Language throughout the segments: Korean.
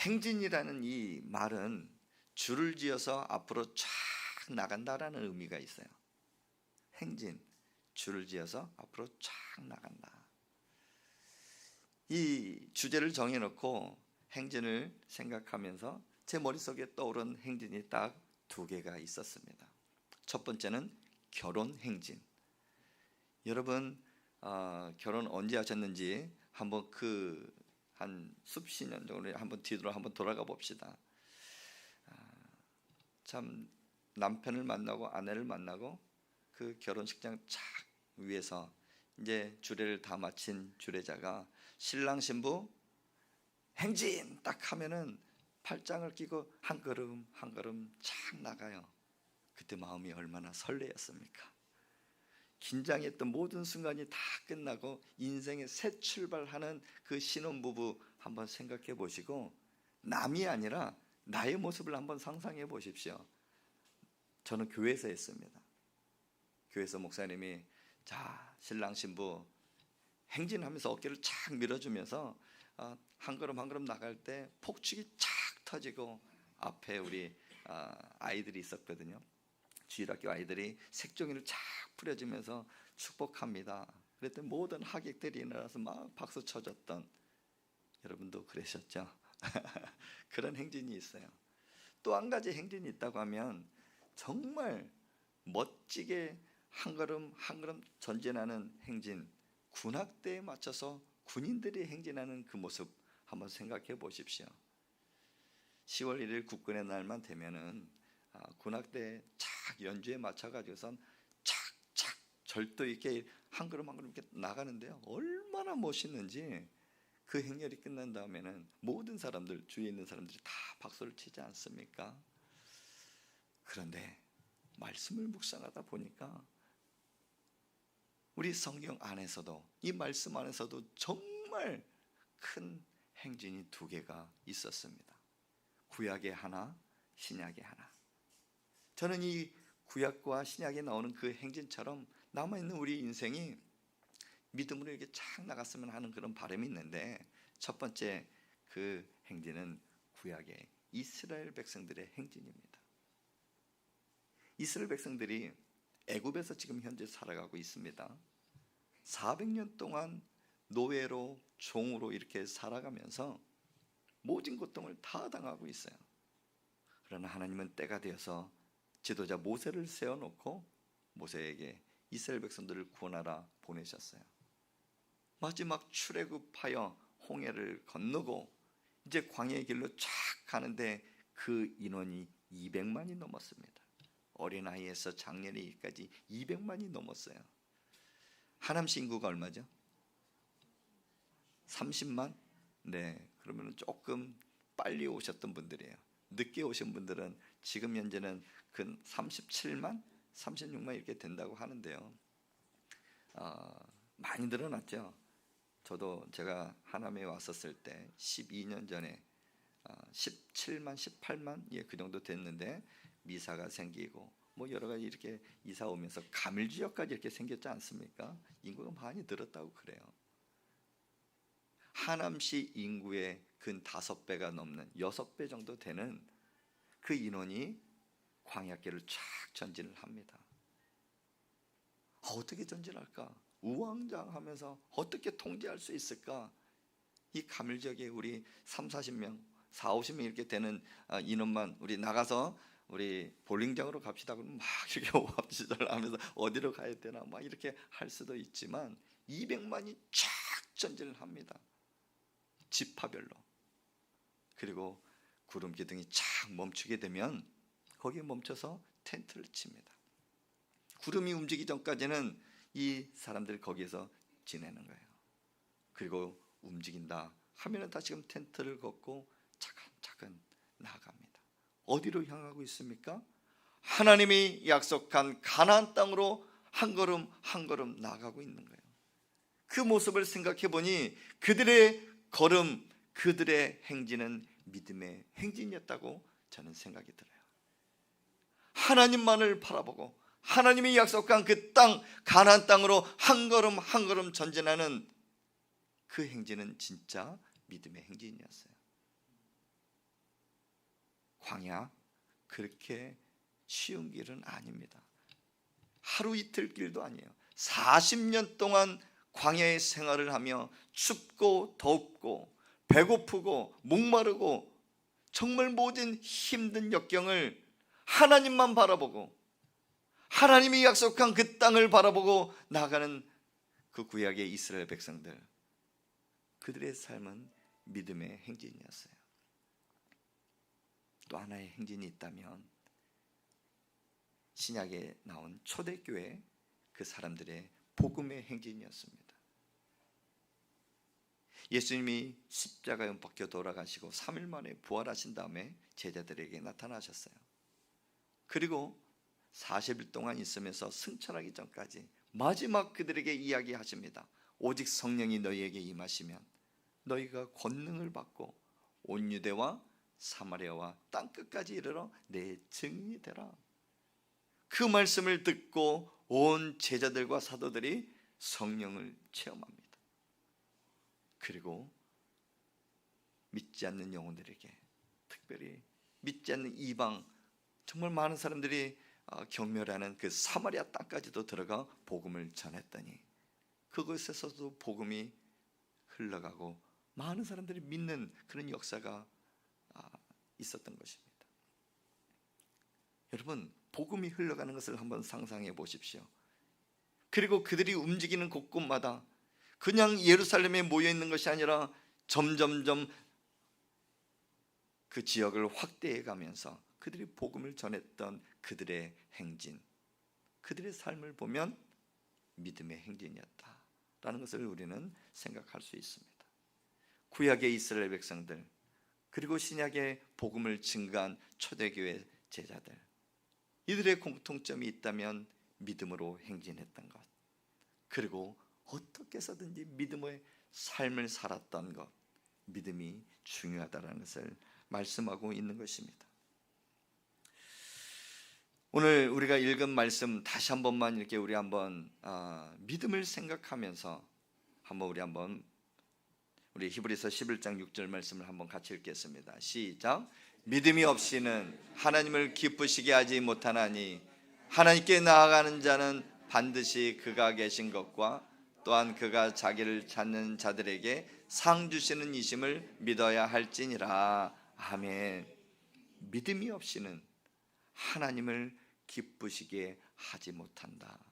행진이라는 이 말은 줄을 지어서 앞으로 쫙 나간다라는 의미가 있어요. 행진, 줄을 지어서 앞으로 쫙 나간다. 이 주제를 정해놓고 행진을 생각하면서 제 머릿속에 떠오른 행진이 딱 두 개가 있었습니다. 첫 번째는 결혼 행진. 여러분 결혼 언제 하셨는지 한번 한 수십 년 정도 한번 뒤로 한번 돌아가 봅시다. 참 남편을 만나고 아내를 만나고 그 결혼식장 착 위에서 이제 주례를 다 마친 주례자가 신랑 신부 행진 딱 하면은 팔짱을 끼고 한 걸음 한 걸음 착 나가요. 그때 마음이 얼마나 설레었습니까? 긴장했던 모든 순간이 다 끝나고 인생의 새 출발하는 그 신혼부부 한번 생각해 보시고 남이 아니라 나의 모습을 한번 상상해 보십시오. 저는 교회에서 했습니다. 교회에서 목사님이 자 신랑 신부 행진하면서 어깨를 착 밀어주면서 한 걸음 한 걸음 나갈 때 폭죽이 착 터지고 앞에 우리 아이들이 있었거든요. 주일학교 아이들이 색종이를 착 뿌려주면서 축복합니다. 그랬더니 모든 하객들이 일어나서 막 박수 쳐줬던, 여러분도 그러셨죠? 그런 행진이 있어요. 또 한 가지 행진이 있다고 하면 정말 멋지게 한 걸음 한 걸음 전진하는 행진, 군악대에 맞춰서 군인들이 행진하는 그 모습 한번 생각해 보십시오. 10월 1일 국군의 날만 되면은 군악대 착 연주에 맞춰가지고선 착착 절도 있게 한 걸음 한 걸음 이렇게 나가는데요. 얼마나 멋있는지 그 행렬이 끝난 다음에는 모든 사람들, 주위에 있는 사람들이 다 박수를 치지 않습니까? 그런데 말씀을 묵상하다 보니까 우리 성경 안에서도 이 말씀 안에서도 정말 큰 행진이 두 개가 있었습니다. 구약의 하나, 신약의 하나. 저는 이 구약과 신약에 나오는 그 행진처럼 남아있는 우리 인생이 믿음으로 이렇게 착 나갔으면 하는 그런 바람이 있는데, 첫 번째 그 행진은 구약의 이스라엘 백성들의 행진입니다. 이스라엘 백성들이 애굽에서 지금 현재 살아가고 있습니다. 400년 동안 노예로 종으로 이렇게 살아가면서 모진 고통을 다 당하고 있어요. 그러나 하나님은 때가 되어서 지도자 모세를 세워놓고 모세에게 이스라엘 백성들을 구원하라 보내셨어요. 마지막 출애굽하여 홍해를 건너고 이제 광야의 길로 쫙 가는데 그 인원이 200만이 넘었습니다. 어린아이에서 장년이까지 200만이 넘었어요. 하남시 인구가 얼마죠? 30만? 네, 그러면 조금 빨리 오셨던 분들이에요. 늦게 오신 분들은 지금 현재는 근 37만, 36만 이렇게 된다고 하는데요. 많이 늘어났죠. 저도 제가 하남에 왔었을 때 12년 전에 17만, 18만 그 정도 됐는데 미사가 생기고 뭐 여러 가지 이렇게 이사 오면서 가밀 지역까지 이렇게 생겼지 않습니까? 인구가 많이 늘었다고 그래요. 하남시 인구의 근 5배가 넘는 6배 정도 되는 그 인원이 광야길을 쫙 전진을 합니다. 어떻게 전진할까? 우왕좌왕하면서 어떻게 통제할 수 있을까? 이 가밀 지역에 우리 30-40명, 40-50명 이렇게 되는 인원만 우리 나가서 우리 볼링장으로 갑시다 그러면 막 이렇게 오합지졸 하면서 어디로 가야 되나 막 이렇게 할 수도 있지만 200만이 쫙 전진을 합니다. 지파별로. 그리고 구름 기둥이 쫙 멈추게 되면 거기에 멈춰서 텐트를 칩니다. 구름이 움직이기 전까지는 이 사람들이 거기에서 지내는 거예요. 그리고 움직인다 하면은 다시금 텐트를 걷고 차근차근 나아갑니다. 어디로 향하고 있습니까? 하나님이 약속한 가나안 땅으로 한 걸음 한 걸음 나아가고 있는 거예요. 그 모습을 생각해 보니 그들의 걸음, 그들의 행진은 믿음의 행진이었다고 저는 생각이 들어요. 하나님만을 바라보고 하나님이 약속한 그 땅, 가나안 땅으로 한 걸음 한 걸음 전진하는 그 행진은 진짜 믿음의 행진이었어요. 광야 그렇게 쉬운 길은 아닙니다. 하루 이틀 길도 아니에요. 40년 동안 광야의 생활을 하며 춥고 덥고 배고프고 목마르고 정말 모든 힘든 역경을 하나님만 바라보고 하나님이 약속한 그 땅을 바라보고 나가는 그 구약의 이스라엘 백성들, 그들의 삶은 믿음의 행진이었어요. 또 하나의 행진이 있다면 신약에 나온 초대교회 그 사람들의 복음의 행진이었습니다. 예수님이 십자가에 못 박혀 돌아가시고 3일 만에 부활하신 다음에 제자들에게 나타나셨어요. 그리고 40일 동안 있으면서 승천하기 전까지 마지막 그들에게 이야기하십니다. 오직 성령이 너희에게 임하시면 너희가 권능을 받고 온 유대와 사마리아와 땅끝까지 이르러 내 증인이 되라. 그 말씀을 듣고 온 제자들과 사도들이 성령을 체험합니다. 그리고 믿지 않는 영혼들에게, 특별히 믿지 않는 이방 정말 많은 사람들이 경멸하는 그 사마리아 땅까지도 들어가 복음을 전했더니 그곳에서도 복음이 흘러가고 많은 사람들이 믿는 그런 역사가 있었던 것입니다. 여러분, 복음이 흘러가는 것을 한번 상상해 보십시오. 그리고 그들이 움직이는 곳곳마다 그냥 예루살렘에 모여 있는 것이 아니라 점점점 그 지역을 확대해 가면서 그들이 복음을 전했던 그들의 행진, 그들의 삶을 보면 믿음의 행진이었다라는 것을 우리는 생각할 수 있습니다. 구약의 이스라엘 백성들, 그리고 신약의 복음을 증거한 초대교회 제자들, 이들의 공통점이 있다면 믿음으로 행진했던 것, 그리고 어떻게 해서든지 믿음의 삶을 살았던 것, 믿음이 중요하다는 것을 말씀하고 있는 것입니다. 오늘 우리가 읽은 말씀 다시 한 번만 이렇게 우리 한번 믿음을 생각하면서 우리 히브리서 11장 6절 말씀을 한번 같이 읽겠습니다. 시작. 믿음이 없이는 하나님을 기쁘시게 하지 못하나니 하나님께 나아가는 자는 반드시 그가 계신 것과 또한 그가 자기를 찾는 자들에게 상 주시는 이심을 믿어야 할지니라. 아멘. 믿음이 없이는 하나님을 기쁘시게 하지 못한다.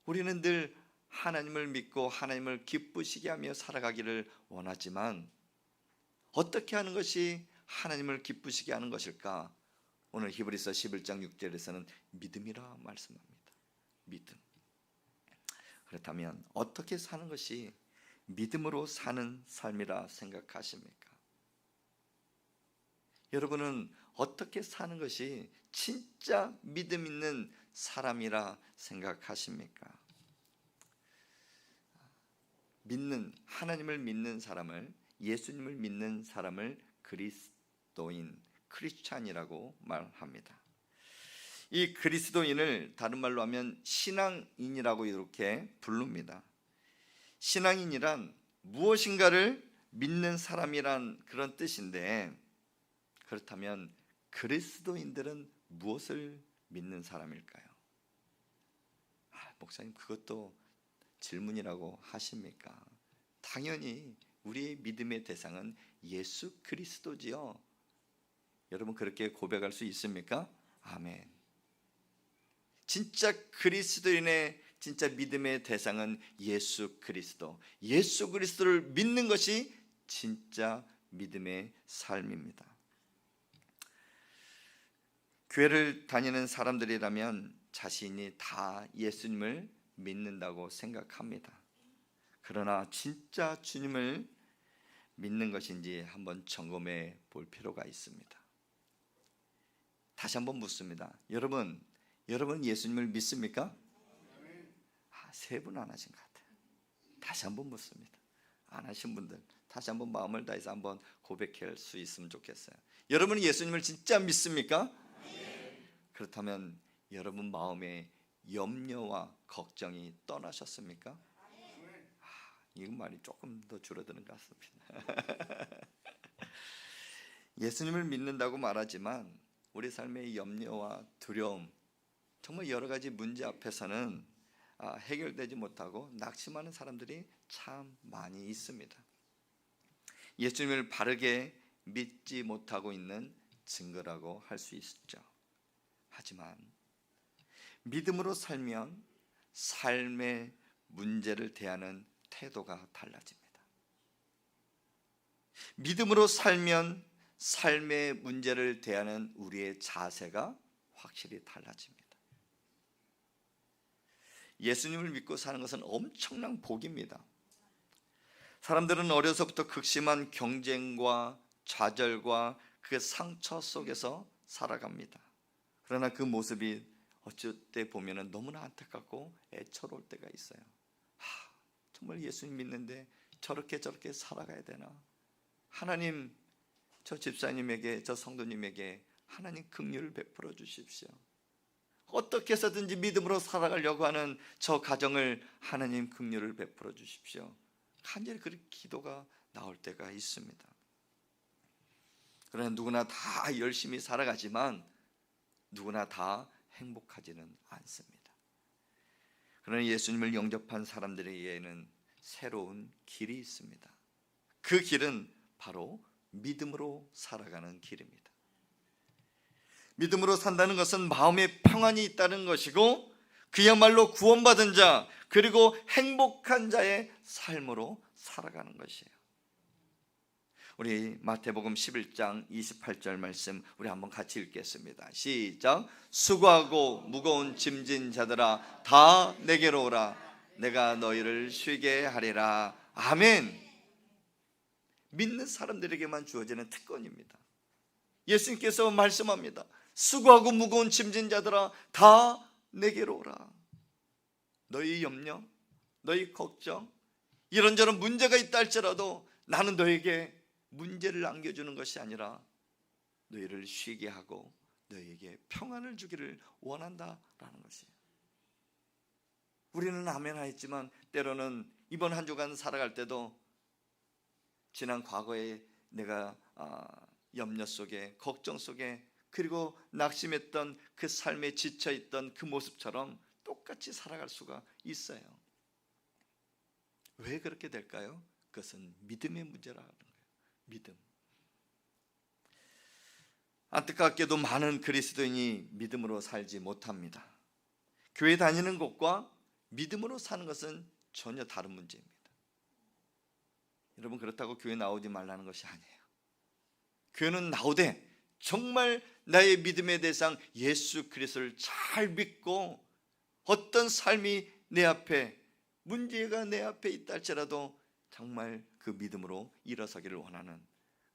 우리는 늘 하나님을 믿고 하나님을 기쁘시게 하며 살아가기를 원하지만 어떻게 하는 것이 하나님을 기쁘시게 하는 것일까? 오늘 히브리서 11장 6절에서는 믿음이라 말씀합니다. 믿음. 그렇다면 어떻게 사는 것이 믿음으로 사는 삶이라 생각하십니까? 여러분은 어떻게 사는 것이 진짜 믿음 있는 사람이라 생각하십니까? 하나님을 믿는 사람을, 예수님을 믿는 사람을 그리스도인, 크리스찬이라고 말합니다. 이 그리스도인을 다른 말로 하면 신앙인이라고 이렇게 부릅니다. 신앙인이란 무엇인가를 믿는 사람이란 그런 뜻인데, 그렇다면 그리스도인들은 무엇을 믿는 사람일까요? 목사님, 그것도 질문이라고 하십니까? 당연히 우리의 믿음의 대상은 예수 그리스도지요. 여러분, 그렇게 고백할 수 있습니까? 아멘. 진짜 그리스도인의 진짜 믿음의 대상은 예수 그리스도, 예수 그리스도를 믿는 것이 진짜 믿음의 삶입니다. 교회를 다니는 사람들이라면 자신이 다 예수님을 믿는다고 생각합니다. 그러나 진짜 주님을 믿는 것인지 한번 점검해 볼 필요가 있습니다. 다시 한번 묻습니다. 여러분 예수님을 믿습니까? 세 분 안 하신 것 같아요. 다시 한번 묻습니다. 안 하신 분들 다시 한번 마음을 다해서 한번 고백할 수 있으면 좋겠어요. 여러분은 예수님을 진짜 믿습니까? 그렇다면 여러분 마음에 염려와 걱정이 떠나셨습니까? 이 말이 조금 더 줄어드는 것 같습니다. 예수님을 믿는다고 말하지만 우리 삶의 염려와 두려움, 정말 여러 가지 문제 앞에서는 해결되지 못하고 낙심하는 사람들이 참 많이 있습니다. 예수님을 바르게 믿지 못하고 있는 증거라고 할 수 있죠. 하지만 믿음으로 살면 삶의 문제를 대하는 태도가 달라집니다. 믿음으로 살면 삶의 문제를 대하는 우리의 자세가 확실히 달라집니다. 예수님을 믿고 사는 것은 엄청난 복입니다. 사람들은 어려서부터 극심한 경쟁과 좌절과 그 상처 속에서 살아갑니다. 그러나 그 모습이 어쩔 때 보면 너무나 안타깝고 애처로울 때가 있어요. 정말 예수님 믿는데 저렇게 살아가야 되나? 하나님, 저 집사님에게, 저 성도님에게 하나님 긍휼을 베풀어 주십시오. 어떻게 해서든지 믿음으로 살아가려고 하는 저 가정을 하나님 긍휼을 베풀어 주십시오. 간절히 그렇게 기도가 나올 때가 있습니다. 그러나 누구나 다 열심히 살아가지만 누구나 다 행복하지는 않습니다. 그러나 예수님을 영접한 사람들에게는 새로운 길이 있습니다. 그 길은 바로 믿음으로 살아가는 길입니다. 믿음으로 산다는 것은 마음에 평안이 있다는 것이고 그야말로 구원받은 자 그리고 행복한 자의 삶으로 살아가는 것이에요. 우리 마태복음 11장 28절 말씀 우리 한번 같이 읽겠습니다. 시작. 수고하고 무거운 짐진 자들아 다 내게로 오라. 내가 너희를 쉬게 하리라. 아멘. 믿는 사람들에게만 주어지는 특권입니다. 예수님께서 말씀합니다. 수고하고 무거운 짐진 자들아 다 내게로 오라. 너희 염려, 너희 걱정, 이런저런 문제가 있다 할지라도 나는 너에게 문제를 안겨주는 것이 아니라 너희를 쉬게 하고 너희에게 평안을 주기를 원한다라는 것이에요. 우리는 아멘 하였지만 때로는 이번 한 주간 살아갈 때도 지난 과거에 내가 염려 속에 걱정 속에 그리고 낙심했던 그 삶에 지쳐있던 그 모습처럼 똑같이 살아갈 수가 있어요. 왜 그렇게 될까요? 그것은 믿음의 문제라는 거예요. 믿음. 안타깝게도 많은 그리스도인이 믿음으로 살지 못합니다. 교회 다니는 것과 믿음으로 사는 것은 전혀 다른 문제입니다. 여러분, 그렇다고 교회 나오지 말라는 것이 아니에요. 교회는 나오되 정말 나의 믿음의 대상 예수 그리스도를 잘 믿고 어떤 삶이 내 앞에 문제가 내 앞에 있다 할지라도 정말 그 믿음으로 일어서기를 원하는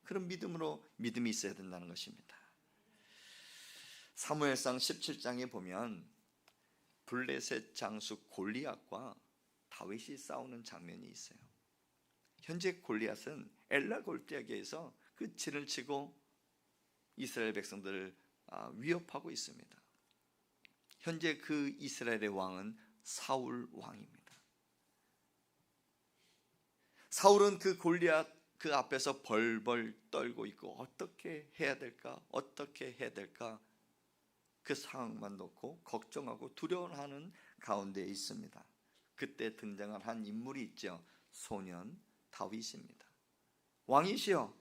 그런 믿음이 있어야 된다는 것입니다. 사무엘상 17장에 보면 블레셋 장수 골리앗과 다윗이 싸우는 장면이 있어요. 현재 골리앗은 엘라 골짜기에서 그 진을 치고 이스라엘 백성들을 위협하고 있습니다. 현재 그 이스라엘의 왕은 사울 왕입니다. 사울은 그 골리앗 그 앞에서 벌벌 떨고 있고 어떻게 해야 될까? 그 상황만 놓고 걱정하고 두려워하는 가운데 있습니다. 그때 등장한 한 인물이 있죠. 소년 다윗입니다. 왕이시여,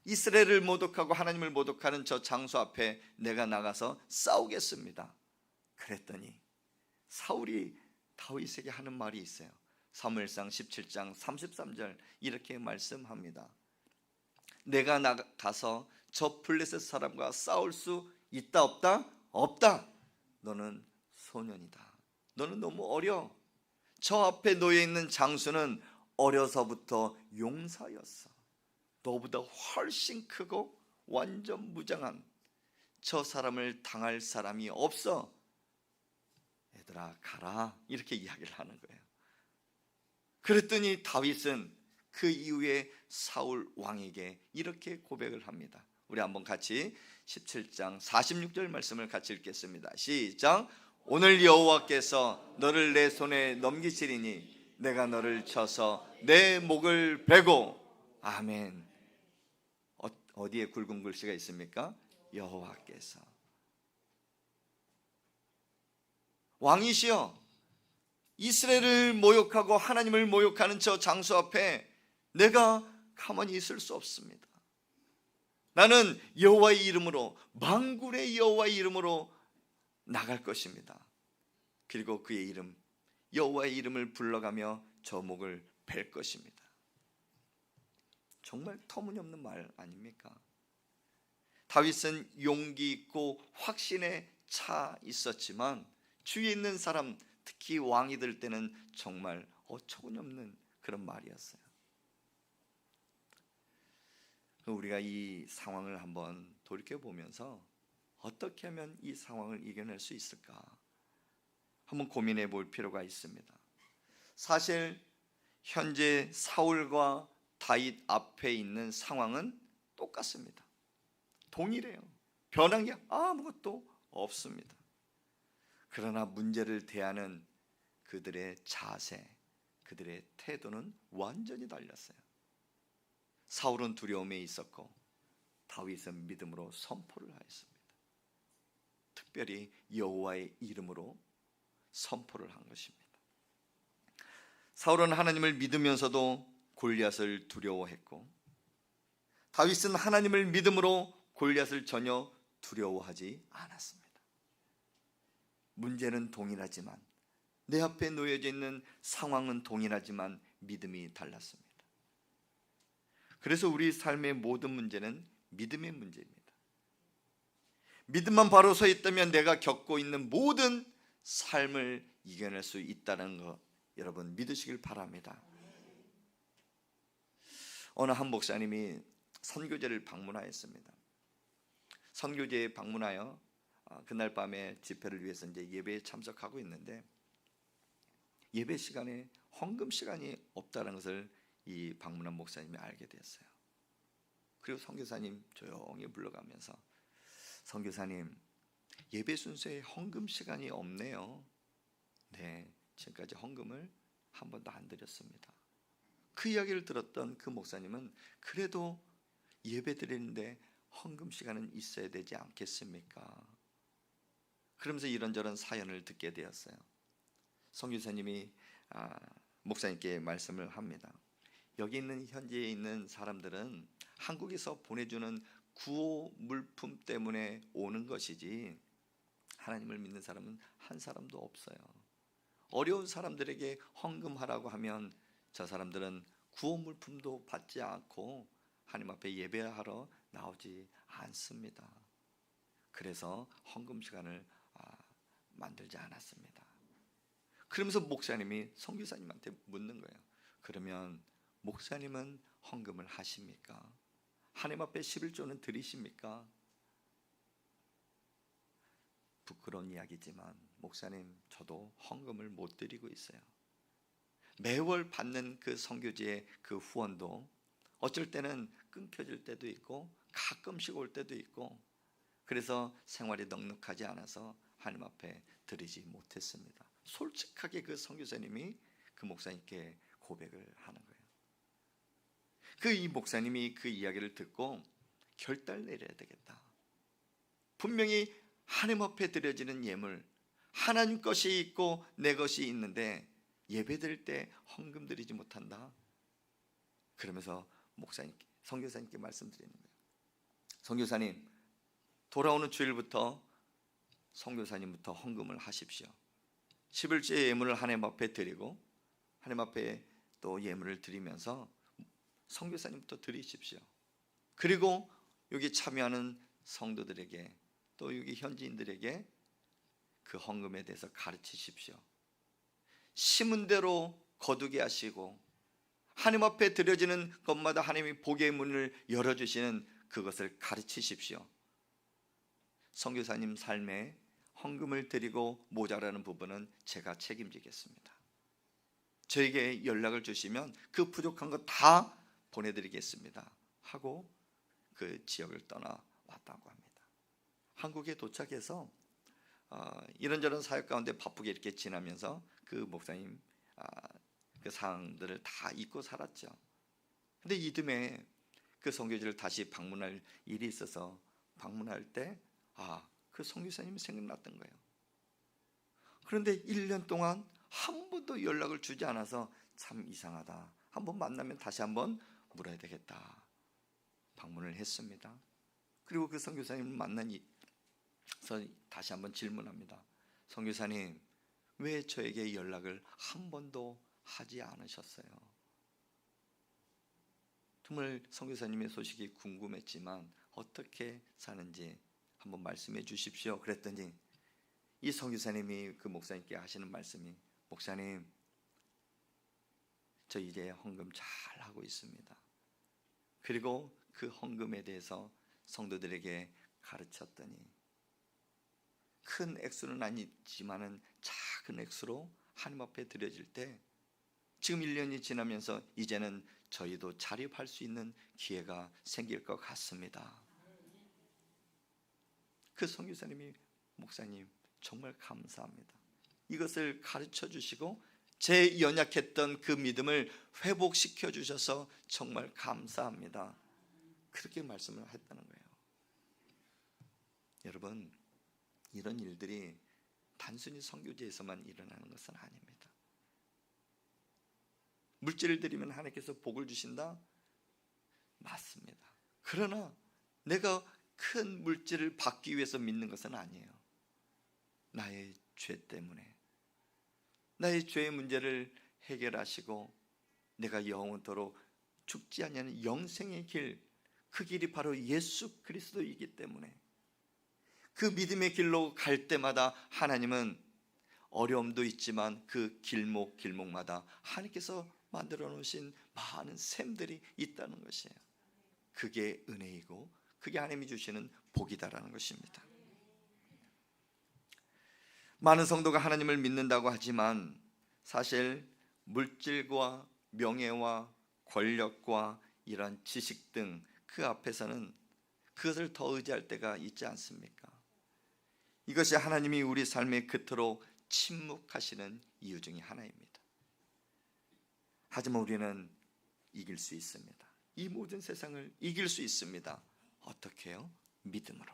이스라엘을 모독하고 하나님을 모독하는 저 장수 앞에 내가 나가서 싸우겠습니다. 그랬더니 사울이 다윗에게 하는 말이 있어요. 사무엘상 17장 33절 이렇게 말씀합니다. 내가 나가서 저 블레셋 사람과 싸울 수 있다 없다? 없다. 너는 소년이다. 너는 너무 어려. 저 앞에 놓여 있는 장수는 어려서부터 용사였어. 너보다 훨씬 크고 완전 무장한 저 사람을 당할 사람이 없어. 얘들아 가라. 이렇게 이야기를 하는 거예요. 그랬더니 다윗은 그 이후에 사울 왕에게 이렇게 고백을 합니다. 우리 한번 같이 17장 46절 말씀을 같이 읽겠습니다. 시작. 오늘 여호와께서 너를 내 손에 넘기시리니 내가 너를 쳐서 내 목을 베고. 아멘. 어디에 굵은 글씨가 있습니까? 여호와께서. 왕이시여, 이스라엘을 모욕하고 하나님을 모욕하는 저 장수 앞에 내가 가만히 있을 수 없습니다. 나는 여호와의 이름으로, 만군의 여호와의 이름으로 나갈 것입니다. 그리고 그의 이름, 여호와의 이름을 불러가며 저 목을 벨 것입니다. 정말 터무니없는 말 아닙니까? 다윗은 용기 있고 확신에 차 있었지만 주위에 있는 사람, 특히 왕이 될 때는 정말 어처구니없는 그런 말이었어요. 우리가 이 상황을 한번 돌이켜보면서 어떻게 하면 이 상황을 이겨낼 수 있을까 한번 고민해 볼 필요가 있습니다. 사실 현재 사울과 다윗 앞에 있는 상황은 똑같습니다. 동일해요. 변한 게 아무것도 없습니다. 그러나 문제를 대하는 그들의 자세, 그들의 태도는 완전히 달랐어요. 사울은 두려움에 있었고 다윗은 믿음으로 선포를 하였습니다. 특별히 여호와의 이름으로 선포를 한 것입니다. 사울은 하나님을 믿으면서도 골리앗을 두려워했고 다윗은 하나님을 믿음으로 골리앗을 전혀 두려워하지 않았습니다. 문제는 동일하지만, 내 앞에 놓여져 있는 상황은 동일하지만 믿음이 달랐습니다. 그래서 우리 삶의 모든 문제는 믿음의 문제입니다. 믿음만 바로 서 있다면 내가 겪고 있는 모든 삶을 이겨낼 수 있다는 것 여러분 믿으시길 바랍니다. 어느 한 목사님이 선교제를 방문하였습니다. 선교제에 방문하여 그날 밤에 집회를 위해서 이제 예배에 참석하고 있는데 예배 시간에 헌금 시간이 없다는 것을 이 방문한 목사님이 알게 되었어요. 그리고 선교사님 조용히 불러가면서 선교사님, 예배 순서에 헌금 시간이 없네요. 네, 지금까지 헌금을 한 번도 안 드렸습니다. 그 이야기를 들었던 그 목사님은 그래도 예배 드리는데 헌금 시간은 있어야 되지 않겠습니까? 그러면서 이런저런 사연을 듣게 되었어요. 선교사님이 목사님께 말씀을 합니다. 여기 있는 현지에 있는 사람들은 한국에서 보내주는 구호 물품 때문에 오는 것이지 하나님을 믿는 사람은 한 사람도 없어요. 어려운 사람들에게 헌금하라고 하면 저 사람들은 구호 물품도 받지 않고 하나님 앞에 예배하러 나오지 않습니다. 그래서 헌금 시간을 만들지 않았습니다. 그러면서 목사님이 선교사님한테 묻는 거예요. 그러면 목사님은 헌금을 하십니까? 하나님 앞에 11조는 드리십니까? 부끄러운 이야기지만 목사님, 저도 헌금을 못 드리고 있어요. 매월 받는 그 선교지의 그 후원도 어쩔 때는 끊겨질 때도 있고 가끔씩 올 때도 있고 그래서 생활이 넉넉하지 않아서 하나님 앞에 드리지 못했습니다. 솔직하게 그 선교사님이 그 목사님께 고백을 하는 거예요. 이 목사님이 그 이야기를 듣고 결단을 내려야 되겠다. 분명히 하나님 앞에 드려지는 예물, 하나님 것이 있고 내 것이 있는데 예배드릴 때 헌금 드리지 못한다. 그러면서 목사님께, 선교사님께 말씀드리는 거예요. 선교사님, 돌아오는 주일부터 선교사님부터 헌금을 하십시오. 11조의 예물을 하나님 앞에 드리고 하나님 앞에 또 예물을 드리면서 선교사님부터 드리십시오. 그리고 여기 참여하는 성도들에게 또 여기 현지인들에게 그 헌금에 대해서 가르치십시오. 심은 대로 거두게 하시고 하나님 앞에 드려지는 것마다 하나님이 복의 문을 열어주시는 그것을 가르치십시오. 선교사님 삶에 헌금을 드리고 모자라는 부분은 제가 책임지겠습니다. 저에게 연락을 주시면 그 부족한 거 다 보내드리겠습니다 하고 그 지역을 떠나왔다고 합니다. 한국에 도착해서 이런저런 사역 가운데 바쁘게 이렇게 지나면서 그 목사님 그 상황들을 다 잊고 살았죠. 근데 이듬해 그 선교지를 다시 방문할 일이 있어서 방문할 때 그 선교사님이 생각났던 거예요. 그런데 1년 동안 한 번도 연락을 주지 않아서 참 이상하다. 한번 만나면 다시 한번 물어야 되겠다. 방문을 했습니다. 그리고 그 선교사님을 만나서 다시 한번 질문합니다. 선교사님, 왜 저에게 연락을 한 번도 하지 않으셨어요? 정말 선교사님의 소식이 궁금했지만 어떻게 사는지 한번 말씀해 주십시오. 그랬더니 이 선교사님이 그 목사님께 하시는 말씀이, 목사님, 저 이제 헌금 잘 하고 있습니다. 그리고 그 헌금에 대해서 성도들에게 가르쳤더니 큰 액수는 아니지만은 작은 액수로 하나님 앞에 드려질 때 지금 1년이 지나면서 이제는 저희도 자립할 수 있는 기회가 생길 것 같습니다. 그 선교사님이, 목사님 정말 감사합니다. 이것을 가르쳐 주시고 제 연약했던 그 믿음을 회복시켜 주셔서 정말 감사합니다. 그렇게 말씀을 했다는 거예요. 여러분, 이런 일들이 단순히 선교지에서만 일어나는 것은 아닙니다. 물질을 드리면 하나님께서 복을 주신다? 맞습니다. 그러나 내가 큰 물질을 받기 위해서 믿는 것은 아니에요. 나의 죄 때문에, 나의 죄의 문제를 해결하시고 내가 영원토록 죽지 않는 영생의 길, 그 길이 바로 예수 그리스도이기 때문에 그 믿음의 길로 갈 때마다 하나님은 어려움도 있지만 그 길목마다 하나님께서 만들어 놓으신 많은 샘들이 있다는 것이에요. 그게 은혜이고 그게 하나님이 주시는 복이다라는 것입니다. 많은 성도가 하나님을 믿는다고 하지만 사실 물질과 명예와 권력과 이런 지식 등 그 앞에서는 그것을 더 의지할 때가 있지 않습니까? 이것이 하나님이 우리 삶에 그토록 침묵하시는 이유 중에 하나입니다. 하지만 우리는 이길 수 있습니다. 이 모든 세상을 이길 수 있습니다. 어떻게 해요? 믿음으로.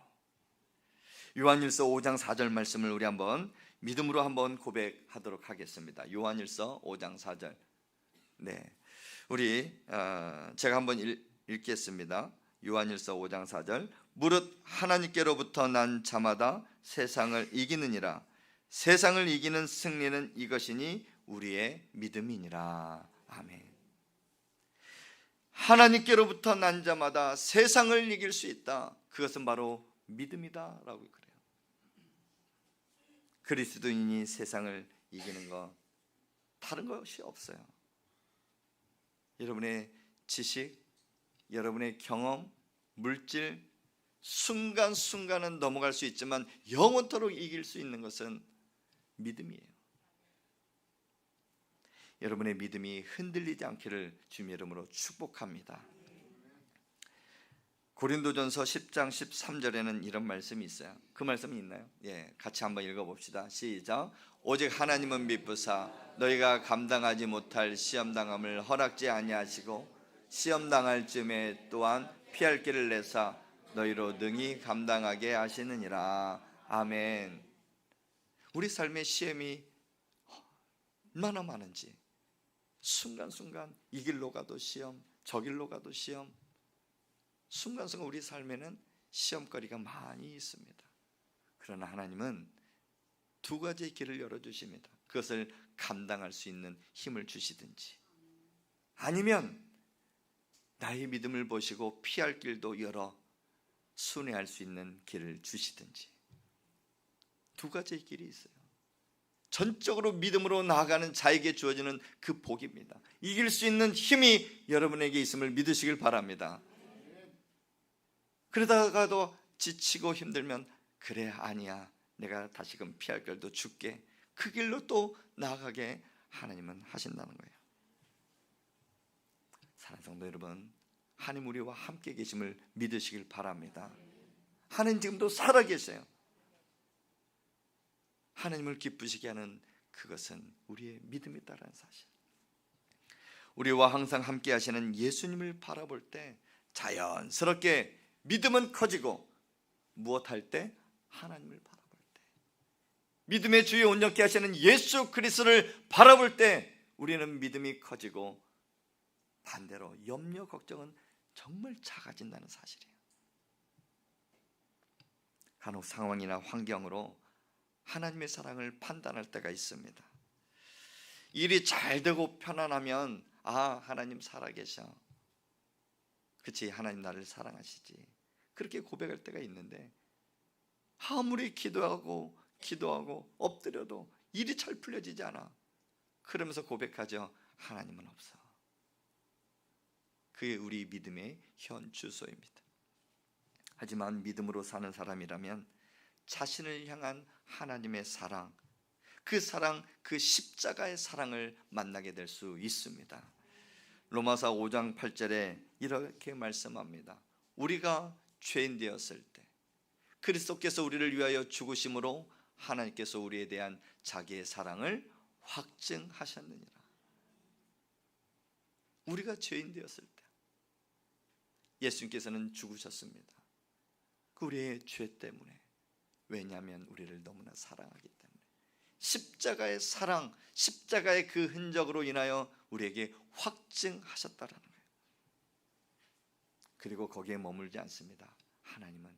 요한일서 5장 4절 말씀을 우리 한번 믿음으로 한번 고백하도록 하겠습니다. 요한일서 5장 4절. 네, 우리 제가 한번 읽겠습니다. 요한일서 5장 4절. 무릇 하나님께로부터 난 자마다 세상을 이기느니라. 세상을 이기는 승리는 이것이니 우리의 믿음이니라. 아멘. 하나님께로부터 난 자마다 세상을 이길 수 있다. 그것은 바로 믿음이다 라고 그래요. 그리스도인이 세상을 이기는 것 다른 것이 없어요. 여러분의 지식, 여러분의 경험, 물질, 순간순간은 넘어갈 수 있지만 영원토록 이길 수 있는 것은 믿음이에요. 여러분의 믿음이 흔들리지 않기를 주님의 이름으로 축복합니다. 고린도전서 10장 13절에는 이런 말씀이 있어요. 그 말씀이 있나요? 예, 같이 한번 읽어봅시다. 시작. 오직 하나님은 미쁘사 너희가 감당하지 못할 시험당함을 허락지 아니하시고 시험당할 즈음에 또한 피할 길을 내사 너희로 능히 감당하게 하시느니라. 아멘. 우리 삶의 시험이 얼마나 많은지, 순간순간 이 길로 가도 시험, 저 길로 가도 시험, 순간순간 우리 삶에는 시험거리가 많이 있습니다. 그러나 하나님은 두 가지의 길을 열어주십니다. 그것을 감당할 수 있는 힘을 주시든지, 아니면 나의 믿음을 보시고 피할 길도 열어 순회할 수 있는 길을 주시든지, 두 가지의 길이 있어요. 전적으로 믿음으로 나아가는 자에게 주어지는 그 복입니다. 이길 수 있는 힘이 여러분에게 있음을 믿으시길 바랍니다. 그러다가도 지치고 힘들면 그래, 아니야, 내가 다시금 피할 길도 줄게, 그 길로 또 나아가게 하나님은 하신다는 거예요. 사랑하는 성도 여러분, 하나님 우리와 함께 계심을 믿으시길 바랍니다. 하나님 지금도 살아계세요. 하나님을 기쁘시게 하는 그것은 우리의 믿음이다라는 사실. 우리와 항상 함께 하시는 예수님을 바라볼 때 자연스럽게 믿음은 커지고 무엇할 때? 하나님을 바라볼 때, 믿음의 주에 온전케 하시는 예수 그리스도를 바라볼 때 우리는 믿음이 커지고 반대로 염려 걱정은 정말 작아진다는 사실이에요. 간혹 상황이나 환경으로 하나님의 사랑을 판단할 때가 있습니다. 일이 잘 되고 편안하면 하나님 살아계셔, 그치, 하나님 나를 사랑하시지, 그렇게 고백할 때가 있는데 아무리 기도하고 엎드려도 일이 잘 풀려지지 않아. 그러면서 고백하죠. 하나님은 없어. 그게 우리 믿음의 현 주소입니다. 하지만 믿음으로 사는 사람이라면 자신을 향한 하나님의 사랑, 그 사랑, 그 십자가의 사랑을 만나게 될 수 있습니다. 로마서 5장 8절에 이렇게 말씀합니다. 우리가 죄인 되었을 때 그리스도께서 우리를 위하여 죽으심으로 하나님께서 우리에 대한 자기의 사랑을 확증하셨느니라. 우리가 죄인 되었을 때 예수님께서는 죽으셨습니다. 그 우리의 죄 때문에. 왜냐하면 우리를 너무나 사랑하기 때문에. 십자가의 사랑, 십자가의 그 흔적으로 인하여 우리에게 확증하셨다라는 거예요. 그리고 거기에 머물지 않습니다. 하나님은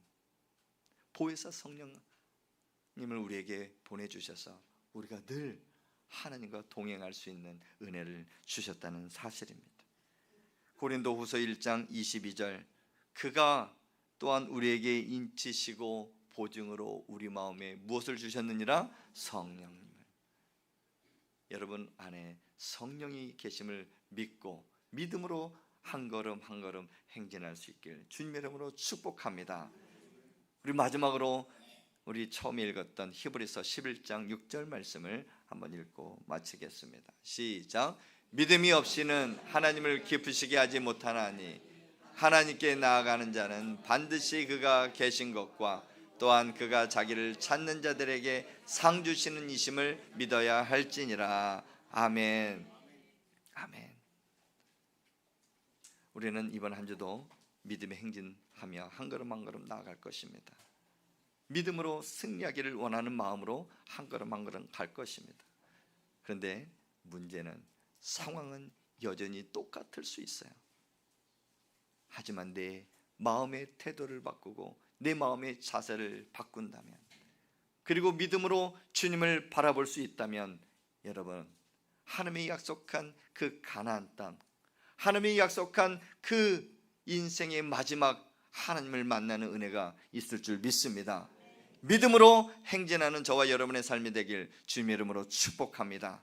보혜사 성령님을 우리에게 보내주셔서 우리가 늘 하나님과 동행할 수 있는 은혜를 주셨다는 사실입니다. 고린도후서 1장 22절, 그가 또한 우리에게 인치시고 보증으로 우리 마음에 무엇을 주셨느니라? 성령님을. 여러분 안에 성령이 계심을 믿고 믿음으로 한 걸음 한 걸음 행진할 수 있길 주님의 이름으로 축복합니다. 우리 마지막으로 우리 처음에 읽었던 히브리서 11장 6절 말씀을 한번 읽고 마치겠습니다. 시작. 믿음이 없이는 하나님을 기쁘시게 하지 못하나니 하나님께 나아가는 자는 반드시 그가 계신 것과 또한 그가 자기를 찾는 자들에게 상 주시는 이심을 믿어야 할지니라. 아멘. 아멘. 우리는 이번 한 주도 믿음의 행진하며 한 걸음 한 걸음 나아갈 것입니다. 믿음으로 승리하기를 원하는 마음으로 한 걸음 한 걸음 갈 것입니다. 그런데 문제는 상황은 여전히 똑같을 수 있어요. 하지만 내 마음의 태도를 바꾸고 내 마음의 자세를 바꾼다면, 그리고 믿음으로 주님을 바라볼 수 있다면, 여러분 하나님이 약속한 그 가나안 땅, 하나님이 약속한 그 인생의 마지막 하나님을 만나는 은혜가 있을 줄 믿습니다. 믿음으로 행진하는 저와 여러분의 삶이 되길 주님의 이름으로 축복합니다.